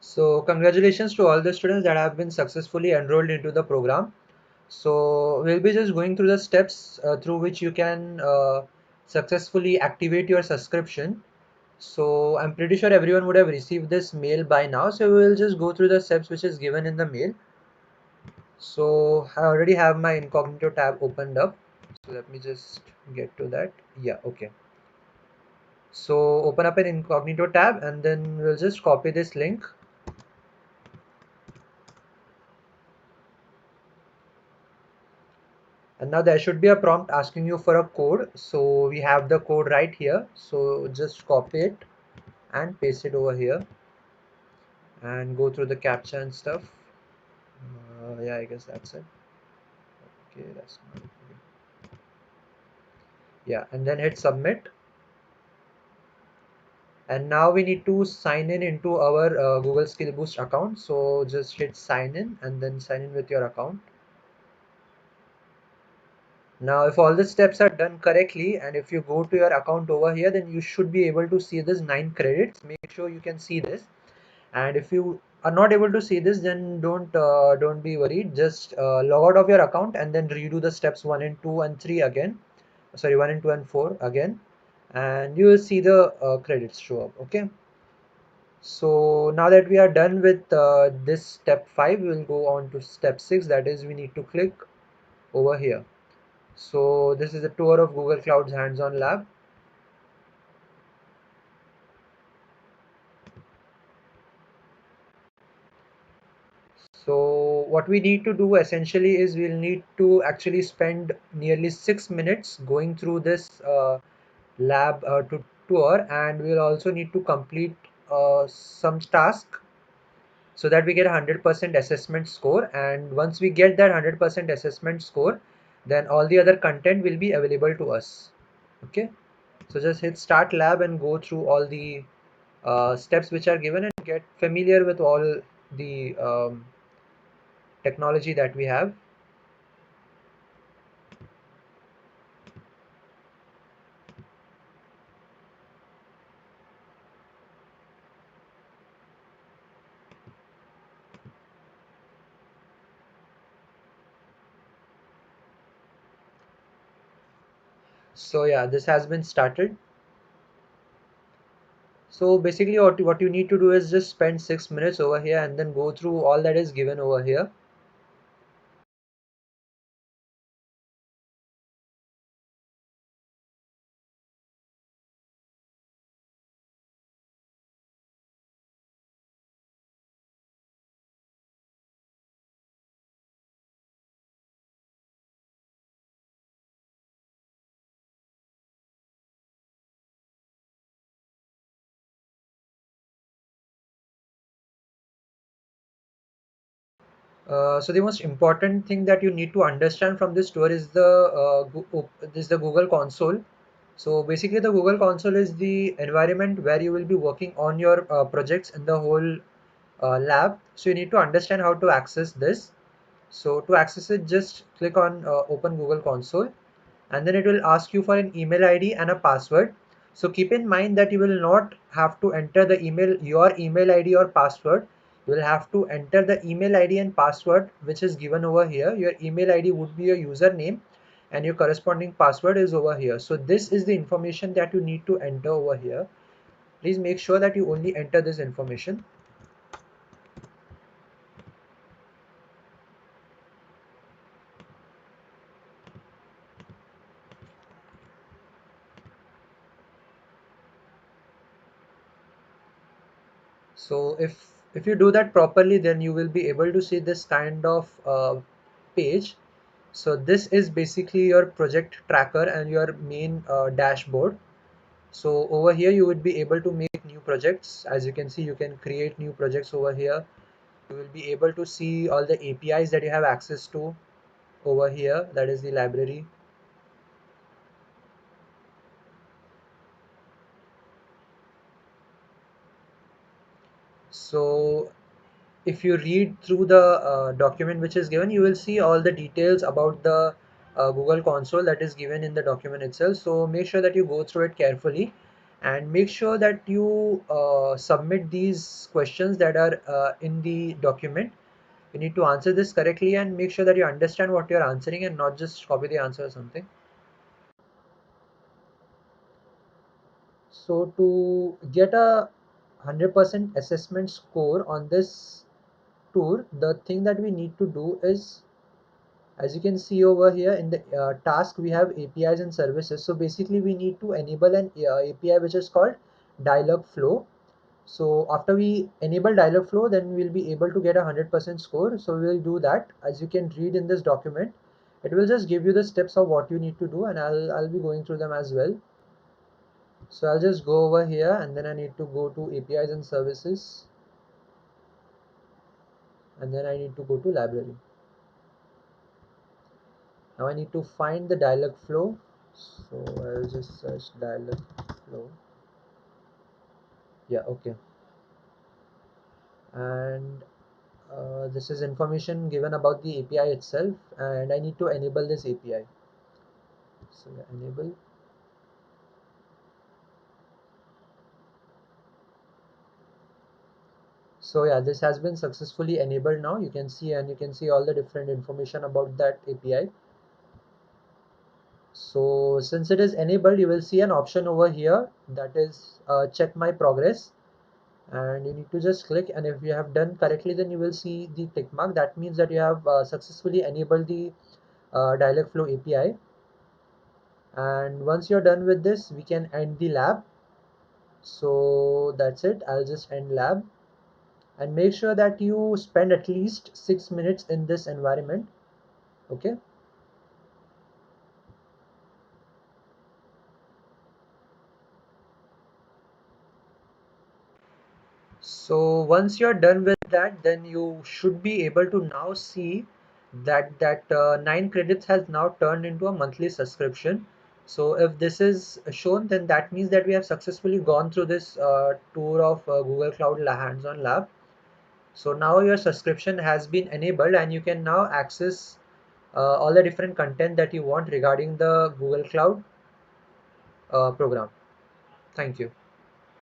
So congratulations to all the students that have been successfully enrolled into the program. So we'll be just going through the steps through which you can successfully activate your subscription. So I'm pretty sure everyone would have received this mail by now. So we will just go through the steps which is given in the mail. So I already have my incognito tab opened up. So let me just get to that. Yeah, okay. So open up an incognito tab and then we'll just copy this link. And now there should be a prompt asking you for a code. So we have the code right here. So just copy it and paste it over here and go through the captcha and stuff. Yeah, I guess that's it. Okay, that's not okay. Yeah, and then hit submit. And now we need to sign in into our Google Skill Boost account. So just hit sign in and then sign in with your account. Now, if all the steps are done correctly and if you go to your account over here, then you should be able to see this 9 credits. Make sure you can see this. And if you are not able to see this, then don't be worried. Just log out of your account and then redo the steps 1 and 2 and 3 again. Sorry, 1 and 2 and 4 again. And you will see the credits show up. Okay. So now that we are done with this step 5, we will go on to step 6. That is, we need to click over here. So this is a tour of Google Cloud's hands-on lab. So what we need to do essentially is we'll need to actually spend nearly 6 minutes going through this lab tour, and we'll also need to complete some task so that we get a 100% assessment score. And once we get that 100% assessment score, then all the other content will be available to us. Okay, so just hit start lab and go through all the steps which are given and get familiar with all the technology that we have. So yeah, this has been started. So basically what you need to do is just spend 6 minutes over here and then go through all that is given over here. So the most important thing that you need to understand from this tour is the Google console. So basically the Google console is the environment where you will be working on your projects in the whole lab. So you need to understand how to access this. So to access it, just click on open Google console, and then it will ask you for an email ID and a password. So keep in mind that you will not have to enter your email ID or password. You will have to enter the email ID and password which is given over here. Your email ID would be your username and your corresponding password is over here. So this is the information that you need to enter over here. Please make sure that you only enter this information. So if you do that properly, then you will be able to see this kind of page. So this is basically your project tracker and your main dashboard. So over here you would be able to make new projects. As you can see, you can create new projects over here. You will be able to see all the APIs that you have access to over here. That is the library. So if you read through the document which is given, you will see all the details about the Google console that is given in the document itself. So make sure that you go through it carefully and make sure that you submit these questions that are in the document. You need to answer this correctly and make sure that you understand what you're answering and not just copy the answer or something. So to get a 100% assessment score on this tour, the thing that we need to do is, as you can see over here in the task, we have APIs and services. So basically we need to enable an API which is called Dialogflow. So after we enable Dialogflow, then we'll be able to get a 100% score. So we'll do that. As you can read in this document, it will just give you the steps of what you need to do, and I'll be going through them as well. So I'll just go over here, and then I need to go to APIs and services, and then I need to go to library. Now I need to find the Dialogflow. So I'll just search Dialogflow. Yeah, okay. And this is information given about the API itself, and I need to enable this API. So yeah, enable. So yeah, this has been successfully enabled now. You can see, and you can see all the different information about that API. So since it is enabled, you will see an option over here that is check my progress, and you need to just click, and if you have done correctly, then you will see the tick mark. That means that you have successfully enabled the Dialogflow API. And once you're done with this, we can end the lab. So that's it. I'll just end lab, and make sure that you spend at least 6 minutes in this environment. Okay. So once you're done with that, then you should be able to now see that 9 credits has now turned into a monthly subscription. So if this is shown, then that means that we have successfully gone through this tour of Google Cloud Hands-on Lab. So now your subscription has been enabled, and you can now access all the different content that you want regarding the Google Cloud program. Thank you.